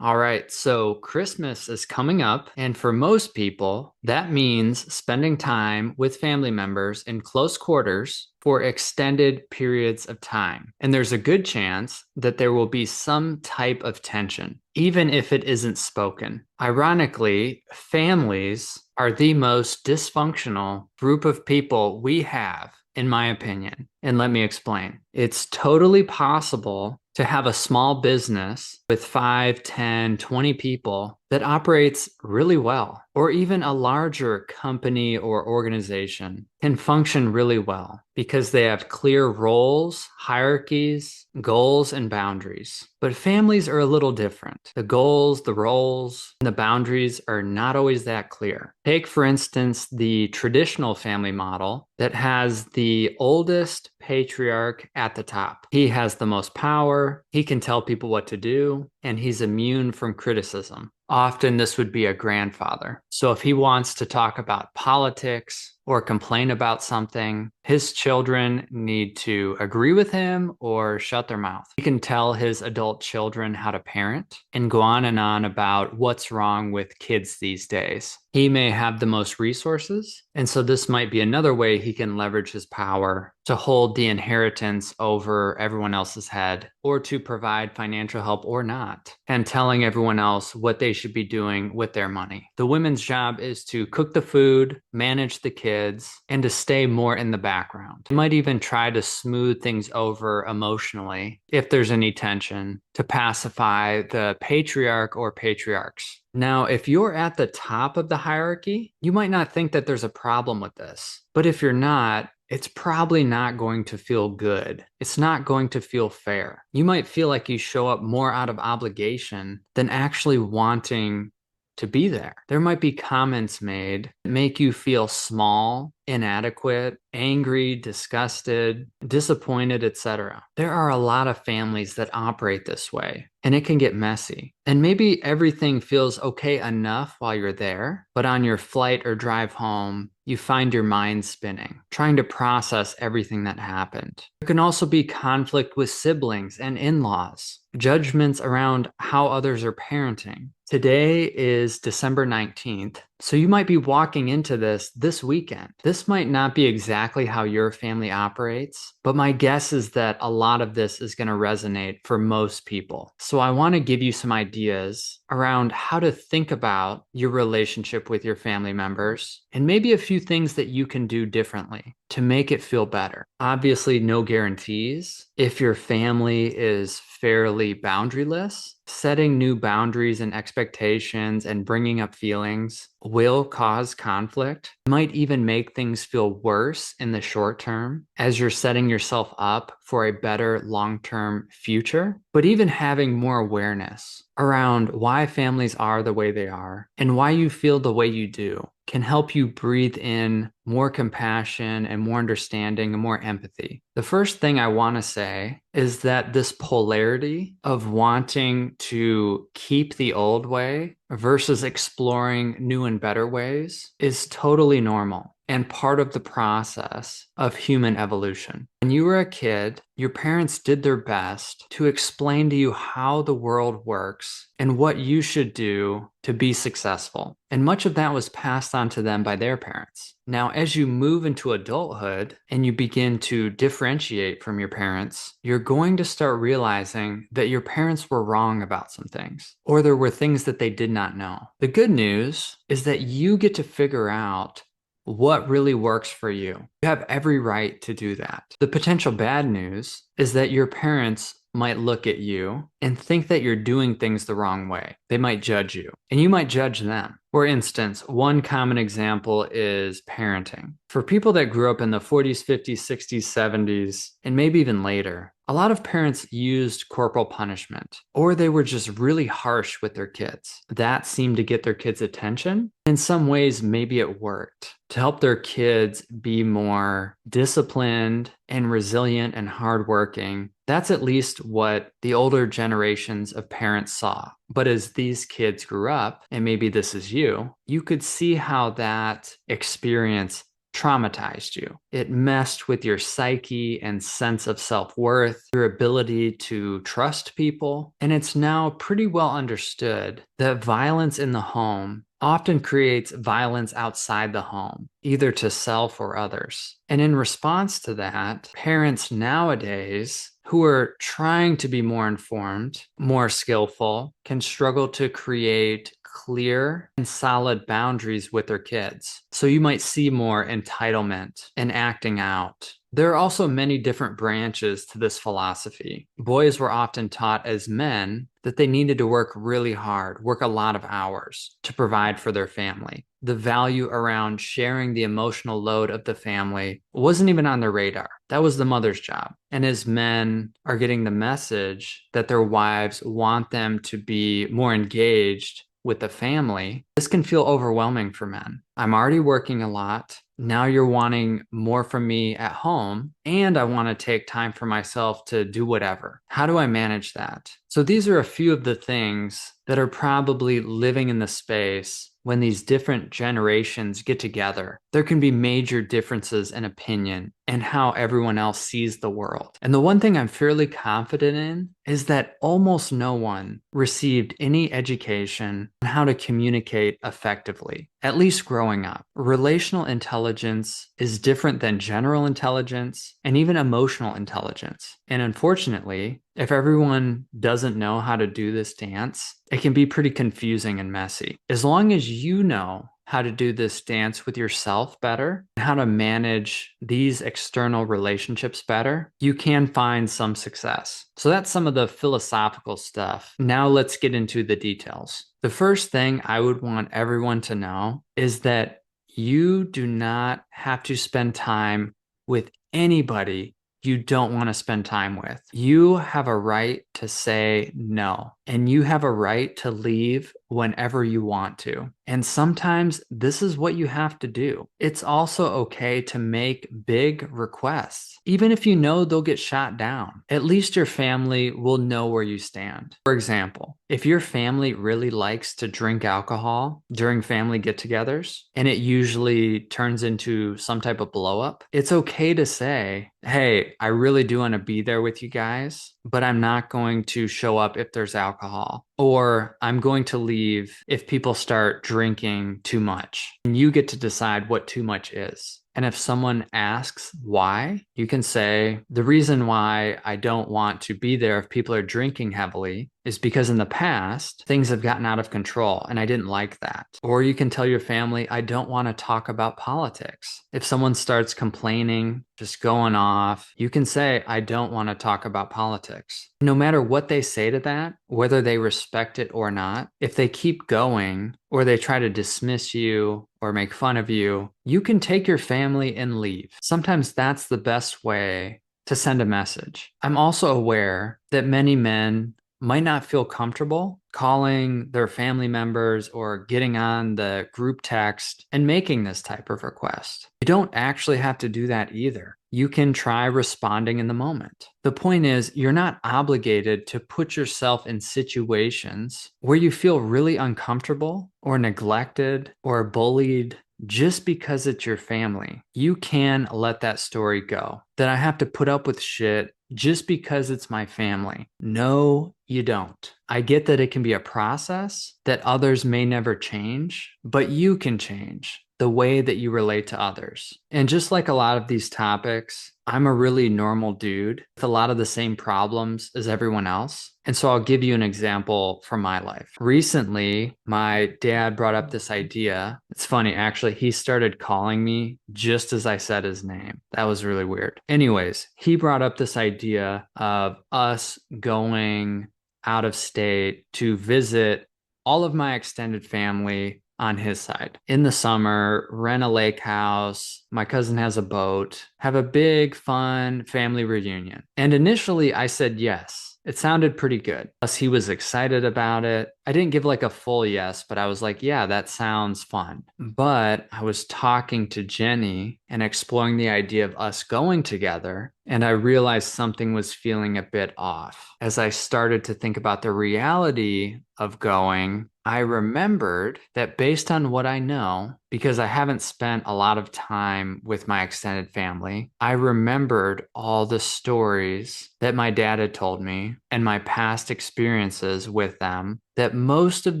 All right, so Christmas is coming up, and for most people, that means spending time with family members in close quarters for extended periods of time. And there's a good chance that there will be some type of tension, even if it isn't spoken. Ironically, families are the most dysfunctional group of people we have, in my opinion. And let me explain. It's totally possible to have a small business with 5, 10, 20 people that operates really well, or even a larger company or organization can function really well because they have clear roles, hierarchies, goals, and boundaries. But families are a little different. The goals, the roles, and the boundaries are not always that clear. Take, for instance, the traditional family model that has the oldest patriarch at the top. He has the most power, he can tell people what to do, and he's immune from criticism. Often this would be a grandfather. So if he wants to talk about politics or complain about something, his children need to agree with him or shut their mouth. He can tell his adult children how to parent and go on and on about what's wrong with kids these days. He may have the most resources, and so this might be another way he can leverage his power to hold the inheritance over everyone else's head or to provide financial help or not, and telling everyone else what they should be doing with their money. The women's job is to cook the food, manage the kids, and to stay more in the background. They might even try to smooth things over emotionally if there's any tension to pacify the patriarch or patriarchs. Now, if you're at the top of the hierarchy, you might not think that there's a problem with this. But if you're not, it's probably not going to feel good. It's not going to feel fair. You might feel like you show up more out of obligation than actually wanting to be there. There might be comments made that make you feel small, inadequate, angry, disgusted, disappointed, etc. There are a lot of families that operate this way, and it can get messy. And maybe everything feels okay enough while you're there, but on your flight or drive home, you find your mind spinning, trying to process everything that happened. There can also be conflict with siblings and in-laws, judgments around how others are parenting. Today is December 19th, so you might be walking into this weekend. This might not be exactly how your family operates, but my guess is that a lot of this is going to resonate for most people. So I want to give you some ideas around how to think about your relationship with your family members and maybe a few things that you can do differently to make it feel better. Obviously, no guarantees. If your family is fairly boundaryless, setting new boundaries and expectations and bringing up feelings will cause conflict. It might even make things feel worse in the short term as you're setting yourself up for a better long-term future. But even having more awareness around why families are the way they are and why you feel the way you do can help you breathe in more compassion and more understanding and more empathy. The first thing I want to say is that this polarity of wanting to keep the old way versus exploring new and better ways is totally normal and part of the process of human evolution. When you were a kid, your parents did their best to explain to you how the world works and what you should do to be successful. And much of that was passed on to them by their parents. Now, as you move into adulthood and you begin to differentiate from your parents, you're going to start realizing that your parents were wrong about some things, or there were things that they did not know. The good news is that you get to figure out what really works for you. You have every right to do that. The potential bad news is that your parents might look at you and think that you're doing things the wrong way. They might judge you, and you might judge them. For instance, one common example is parenting. For people that grew up in the 40s, 50s, 60s, 70s, and maybe even later, a lot of parents used corporal punishment, or they were just really harsh with their kids. That seemed to get their kids' attention. In some ways, maybe it worked to help their kids be more disciplined and resilient and hardworking. That's at least what the older generations of parents saw. But as these kids grew up, and maybe this is you, you could see how that experience traumatized you. It messed with your psyche and sense of self-worth, your ability to trust people. And it's now pretty well understood that violence in the home often creates violence outside the home, either to self or others. And in response to that, parents nowadays who are trying to be more informed, more skillful, can struggle to create clear and solid boundaries with their kids. So you might see more entitlement and acting out. There are also many different branches to this philosophy. Boys were often taught as men that they needed to work really hard, work a lot of hours to provide for their family. The value around sharing the emotional load of the family wasn't even on their radar. That was the mother's job. And as men are getting the message that their wives want them to be more engaged with the family, this can feel overwhelming for men. I'm already working a lot. Now you're wanting more from me at home, and I want to take time for myself to do whatever. How do I manage that? So these are a few of the things that are probably living in the space when these different generations get together. There can be major differences in opinion and how everyone else sees the world. And the one thing I'm fairly confident in is that almost no one received any education on how to communicate effectively, at least growing up. Relational intelligence is different than general intelligence and even emotional intelligence. And unfortunately, if everyone doesn't know how to do this dance, it can be pretty confusing and messy. As long as you know how to do this dance with yourself better, and how to manage these external relationships better, you can find some success. So that's some of the philosophical stuff. Now let's get into the details. The first thing I would want everyone to know is that you do not have to spend time with anybody you don't want to spend time with. You have a right to say no, and you have a right to leave whenever you want to. And sometimes this is what you have to do. It's also okay to make big requests, even if you know they'll get shot down. At least your family will know where you stand. For example, if your family really likes to drink alcohol during family get-togethers, and it usually turns into some type of blow up, it's okay to say, hey, I really do want to be there with you guys, but I'm not going to show up if there's alcohol. Or I'm going to leave if people start drinking too much. And you get to decide what too much is. And if someone asks why, you can say, the reason why I don't want to be there if people are drinking heavily is because in the past, things have gotten out of control and I didn't like that. Or you can tell your family, I don't want to talk about politics. If someone starts complaining, just going off, you can say, I don't want to talk about politics. No matter what they say to that, whether they respect it or not, if they keep going or they try to dismiss you or make fun of you, you can take your family and leave. Sometimes that's the best way to send a message. I'm also aware that many men might not feel comfortable calling their family members or getting on the group text and making this type of request. You don't actually have to do that either. You can try responding in the moment. The point is, you're not obligated to put yourself in situations where you feel really uncomfortable or neglected or bullied just because it's your family. You can let that story go. That I have to put up with shit just because it's my family. No, you don't. I get that it can be a process that others may never change, but you can change the way that you relate to others. And just like a lot of these topics, I'm a really normal dude with a lot of the same problems as everyone else. And so I'll give you an example from my life. Recently, my dad brought up this idea. It's funny, actually, he started calling me just as I said his name. That was really weird. Anyways, he brought up this idea of us going out of state to visit all of my extended family on his side. In the summer, rent a lake house. My cousin has a boat, have a big, fun family reunion. And initially I said yes. It sounded pretty good. Plus, he was excited about it. I didn't give like a full yes, but I was like, yeah, that sounds fun. But I was talking to Jenny and exploring the idea of us going together, and I realized something was feeling a bit off. As I started to think about the reality of going, I remembered that based on what I know, because I haven't spent a lot of time with my extended family, I remembered all the stories that my dad had told me and my past experiences with them, that most of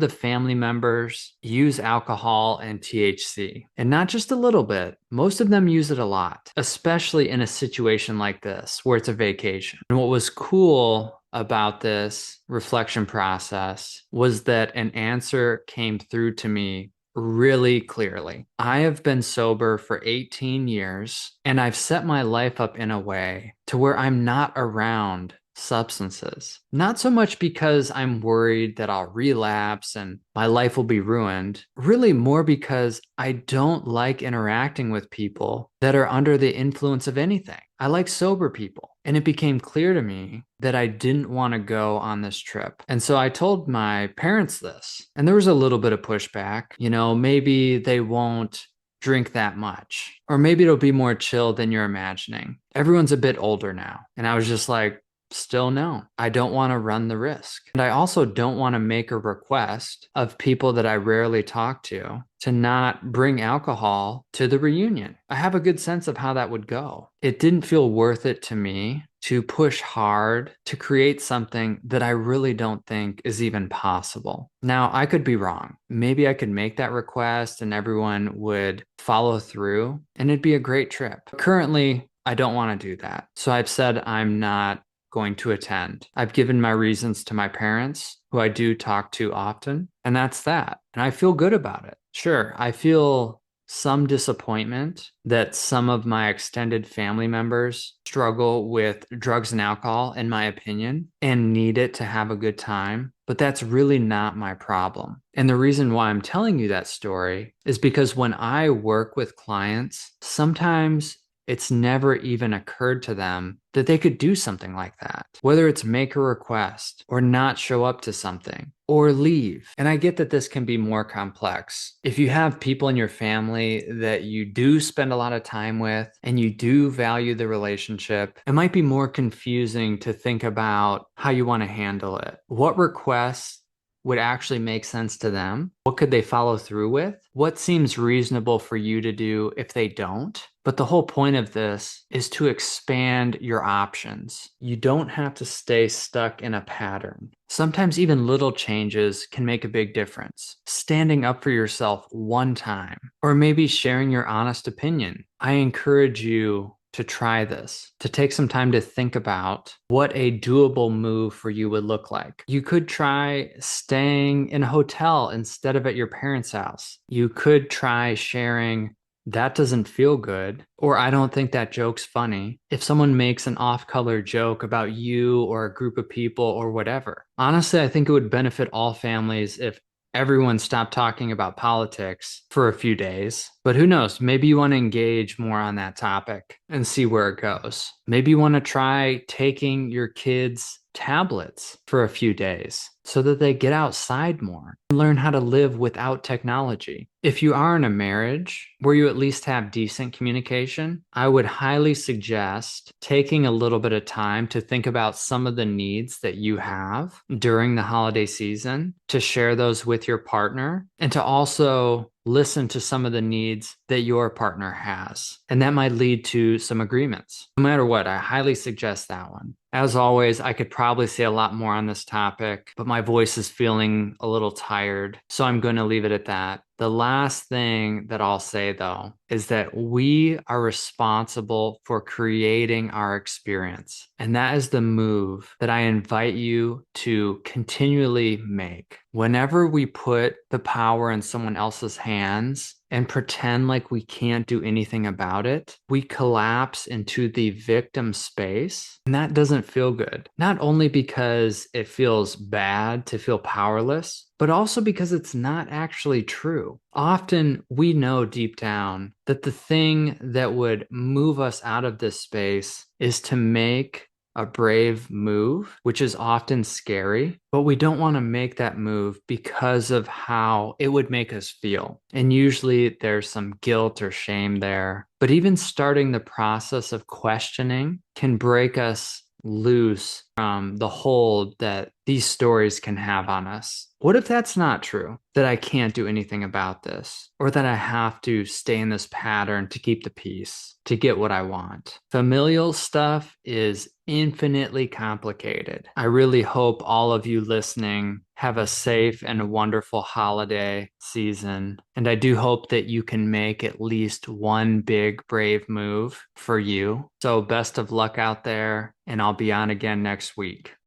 the family members use alcohol and THC. And not just a little bit, most of them use it a lot, especially in a situation like this where it's a vacation. And what was cool about this reflection process was that an answer came through to me really clearly. I have been sober for 18 years, and I've set my life up in a way to where I'm not around substances. Not so much because I'm worried that I'll relapse and my life will be ruined, really more because I don't like interacting with people that are under the influence of anything. I like sober people. And it became clear to me that I didn't want to go on this trip. And so I told my parents this, and there was a little bit of pushback. Maybe they won't drink that much, or maybe it'll be more chill than you're imagining. Everyone's a bit older now. And I was just like, still no, I don't want to run the risk. And I also don't want to make a request of people that I rarely talk to not bring alcohol to the reunion. I have a good sense of how that would go. It didn't feel worth it to me to push hard to create something that I really don't think is even possible. Now, I could be wrong. Maybe I could make that request and everyone would follow through and it'd be a great trip. Currently, I don't want to do that. So I've said I'm not going to attend. I've given my reasons to my parents, who I do talk to often, and that's that. And I feel good about it. Sure, I feel some disappointment that some of my extended family members struggle with drugs and alcohol, in my opinion, and need it to have a good time. But that's really not my problem. And the reason why I'm telling you that story is because when I work with clients, sometimes it's never even occurred to them that they could do something like that, whether it's make a request or not show up to something or leave. And I get that this can be more complex. If you have people in your family that you do spend a lot of time with and you do value the relationship, it might be more confusing to think about how you want to handle it. What requests would actually make sense to them? What could they follow through with? What seems reasonable for you to do if they don't? But the whole point of this is to expand your options. You don't have to stay stuck in a pattern. Sometimes even little changes can make a big difference. Standing up for yourself one time, or maybe sharing your honest opinion. I encourage you to try this, to take some time to think about what a doable move for you would look like. You could try staying in a hotel instead of at your parents' house. You could try sharing, that doesn't feel good, or I don't think that joke's funny, if someone makes an off-color joke about you or a group of people or whatever. Honestly, I think it would benefit all families if everyone stopped talking about politics for a few days. But who knows? Maybe you want to engage more on that topic and see where it goes. Maybe you want to try taking your kids' tablets for a few days so that they get outside more and learn how to live without technology. If you are in a marriage where you at least have decent communication, I would highly suggest taking a little bit of time to think about some of the needs that you have during the holiday season, to share those with your partner, and to also listen to some of the needs that your partner has. And that might lead to some agreements. No matter what, I highly suggest that one. As always, I could probably say a lot more on this topic, but my voice is feeling a little tired, so I'm going to leave it at that. The last thing that I'll say, though, is that we are responsible for creating our experience. And that is the move that I invite you to continually make. Whenever we put the power in someone else's hands and pretend like we can't do anything about it, we collapse into the victim space. And that doesn't feel good. Not only because it feels bad to feel powerless, but also because it's not actually true. Often we know deep down that the thing that would move us out of this space is to make a brave move, which is often scary, but we don't want to make that move because of how it would make us feel. And usually there's some guilt or shame there. But even starting the process of questioning can break us loose from the hold that these stories can have on us. What if that's not true? That I can't do anything about this, or that I have to stay in this pattern to keep the peace, to get what I want. Familial stuff is infinitely complicated. I really hope all of you listening have a safe and a wonderful holiday season. And I do hope that you can make at least one big, brave move for you. So, best of luck out there, and I'll be on again next week.